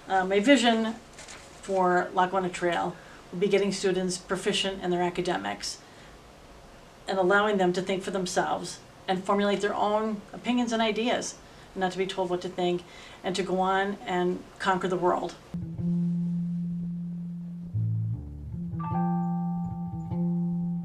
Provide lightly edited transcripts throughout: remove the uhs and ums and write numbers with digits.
My vision for Lackawanna Trail will be getting students proficient in their academics and allowing them to think for themselves and formulate their own opinions and ideas, and not to be told what to think, and to go on and conquer the world.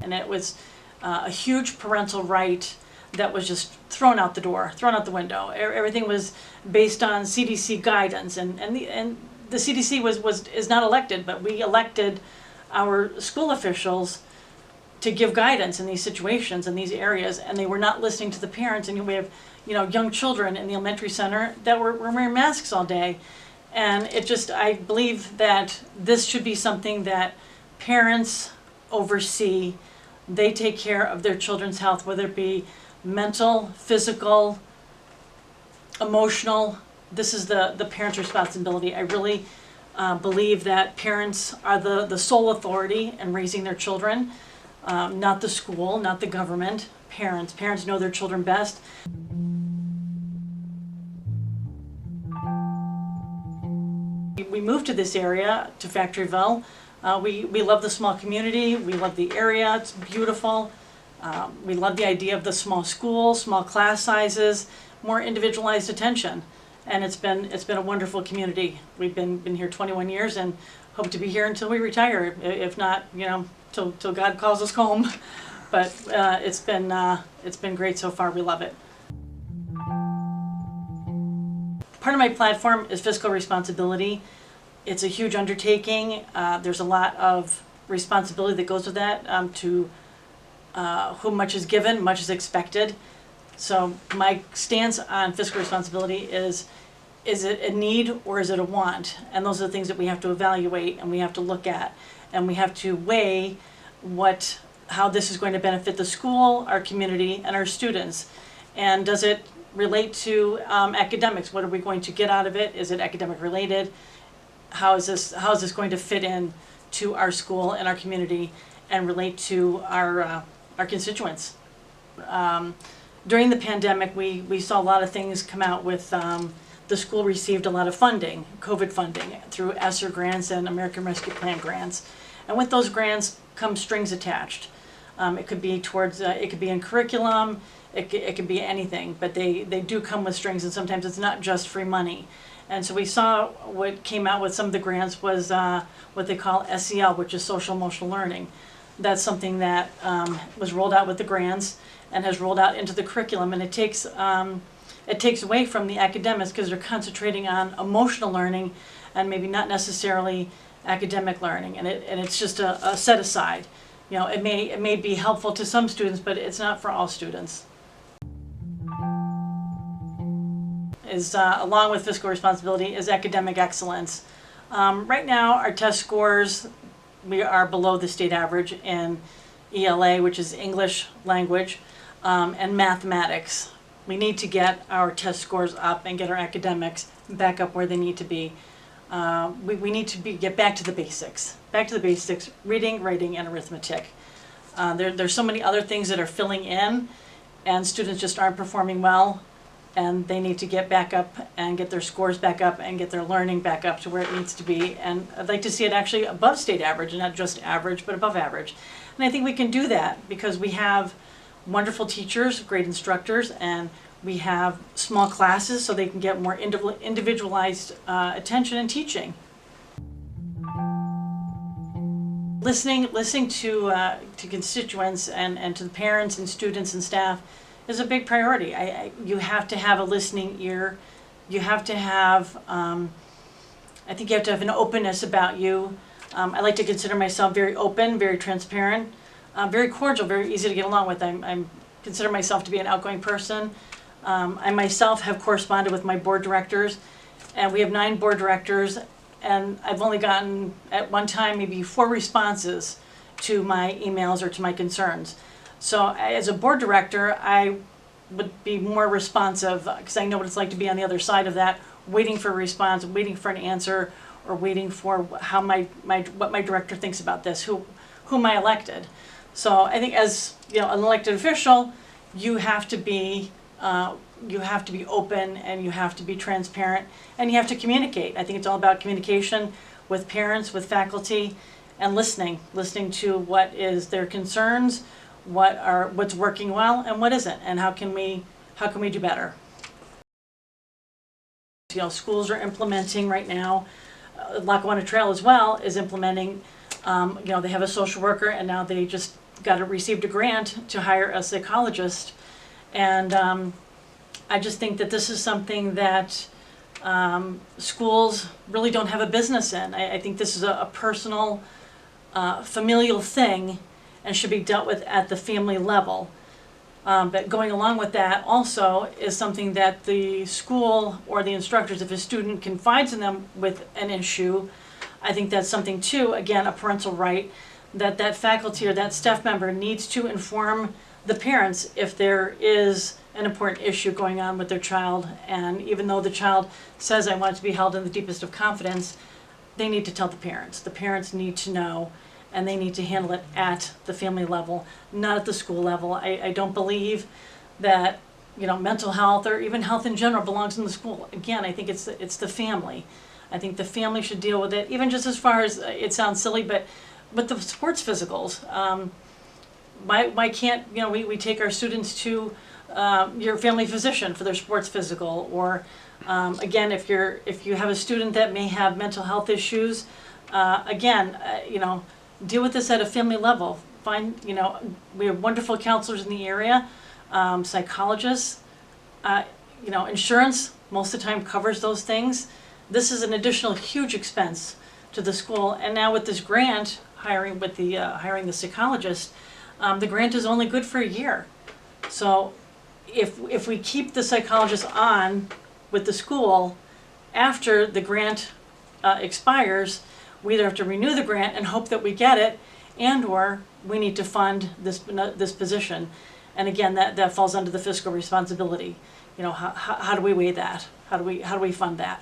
And it was a huge parental right that was just thrown out the door, thrown out the window. Everything was based on CDC guidance, and the CDC is not elected, but we elected our school officials to give guidance in these situations, in these areas, and they were not listening to the parents. And we have, young children in the elementary center that were wearing masks all day. And I believe that this should be something that parents oversee. They take care of their children's health, whether it be mental, physical, emotional. This is the parent's responsibility. I really believe that parents are the sole authority in raising their children. Not the school, not the government. Parents know their children best. We moved to this area, to Factoryville. We love the small community. We love the area. It's beautiful. We love the idea of the small school, small class sizes, more individualized attention. And it's been a wonderful community. We've been here 21 years and hope to be here until we retire. If not, till God calls us home. But it's been great so far. We love it. Part of my platform is fiscal responsibility. It's a huge undertaking. There's a lot of responsibility that goes with that. To whom much is given, much is expected. So my stance on fiscal responsibility is it a need or is it a want? And those are the things that we have to evaluate and we have to look at. And we have to weigh how this is going to benefit the school, our community, and our students. And does it relate to academics? What are we going to get out of it? Is it academic related? How is this going to fit in to our school and our community and relate to our constituents? During the pandemic, we saw a lot of things come out with the school received a lot of funding, COVID funding, through ESSER grants and American Rescue Plan grants. And with those grants come strings attached. It could be in curriculum, it could be anything, but they do come with strings, and sometimes it's not just free money. And so we saw what came out with some of the grants was what they call SEL, which is social emotional learning. That's something that was rolled out with the grants and has rolled out into the curriculum, and it takes away from the academics because they're concentrating on emotional learning and maybe not necessarily academic learning, and it's just a set aside. It may be helpful to some students, but it's not for all students. Along with fiscal responsibility is academic excellence. Right now, our test scores, we are below the state average in ELA, which is English language, and mathematics. We need to get our test scores up and get our academics back up where they need to be. We need to get back to the basics. Back to the basics, reading, writing, and arithmetic. There's so many other things that are filling in, and students just aren't performing well, and they need to get back up and get their scores back up and get their learning back up to where it needs to be. And I'd like to see it actually above state average, and not just average, but above average. And I think we can do that because we have wonderful teachers, great instructors, and we have small classes so they can get more individualized attention and teaching. Listening to constituents and to the parents and students and staff is a big priority. You have to have a listening ear. You have to have, I think you have to have an openness about you. I like to consider myself very open, very transparent, very cordial, very easy to get along with. I consider myself to be an outgoing person. I myself have corresponded with my board directors, and we have 9 board directors, and I've only gotten at one time maybe 4 responses to my emails or to my concerns. So as a board director, I would be more responsive because I know what it's like to be on the other side of that, waiting for a response, waiting for an answer, or waiting for how what my director thinks about this, whom I elected. So I think as an elected official, you have to be you have to be open and you have to be transparent and you have to communicate. I think it's all about communication with parents, with faculty, and listening to what is their concerns, what's working well and what isn't, and how can we do better. You know, schools are implementing right now. Lackawanna Trail as well is implementing. You know, they have a social worker, and now they just received a grant to hire a psychologist, and I just think that this is something that schools really don't have a business in. I think this is a personal, familial thing, and should be dealt with at the family level. But going along with that also is something that the school or the instructors, if a student confides in them with an issue, I think that's something too, again, a parental right, that faculty or that staff member needs to inform the parents if there is an important issue going on with their child. And even though the child says, I want it to be held in the deepest of confidence, they need to tell the parents. The parents need to know, and they need to handle it at the family level, not at the school level. I don't believe that, you know, mental health or even health in general belongs in the school. Again, I think it's the family. I think the family should deal with it, even just as far as, it sounds silly, but the sports physicals. Why can't, you know, we take our students to your family physician for their sports physical, or again, if you have a student that may have mental health issues, you know, deal with this at a family level. Find, you know, we have wonderful counselors in the area, psychologists, you know, insurance most of the time covers those things. This is an additional huge expense to the school, and now with this grant, hiring the psychologist, the grant is only good for a year. So if we keep the psychologist on with the school after the grant expires, we either have to renew the grant and hope that we get it, and or we need to fund this position. And again, that falls under the fiscal responsibility. You know, how do we weigh that? How do we fund that?